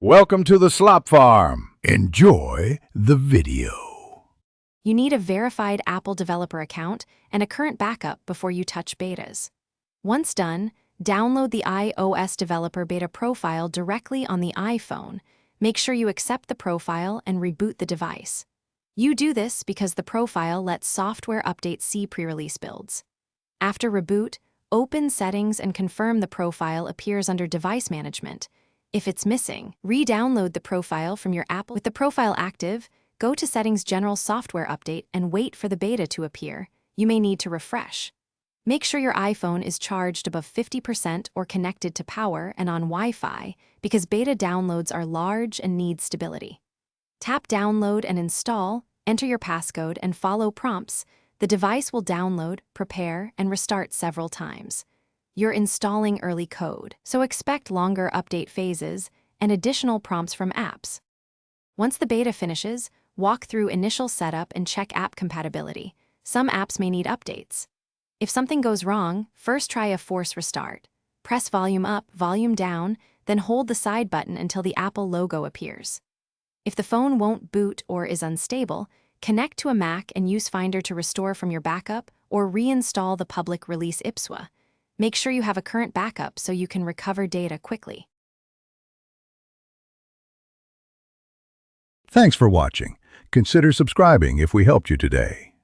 Welcome to the Slop Farm. Enjoy the video. You need a verified Apple developer account and a current backup before you touch betas. Once done, download the iOS developer beta profile directly on the iPhone. Make sure you accept the profile and reboot the device. You do this because the profile lets software updates see pre-release builds. After reboot, open Settings and confirm the profile appears under Device Management. If it's missing, re-download the profile from your Apple. With the profile active, go to Settings General Software Update and wait for the beta to appear. You may need to refresh. Make sure your iPhone is charged above 50% or connected to power and on Wi-Fi because beta downloads are large and need stability. Tap Download and Install, enter your passcode and follow prompts. The device will download, prepare, and restart several times. You're installing early code, so expect longer update phases and additional prompts from apps. Once the beta finishes, walk through initial setup and check app compatibility. Some apps may need updates. If something goes wrong, first try a force restart. Press volume up, volume down, then hold the side button until the Apple logo appears. If the phone won't boot or is unstable, connect to a Mac and use Finder to restore from your backup or reinstall the public release IPSWA. Make sure you have a current backup so you can recover data quickly. Thanks for watching. Consider subscribing if we helped you today.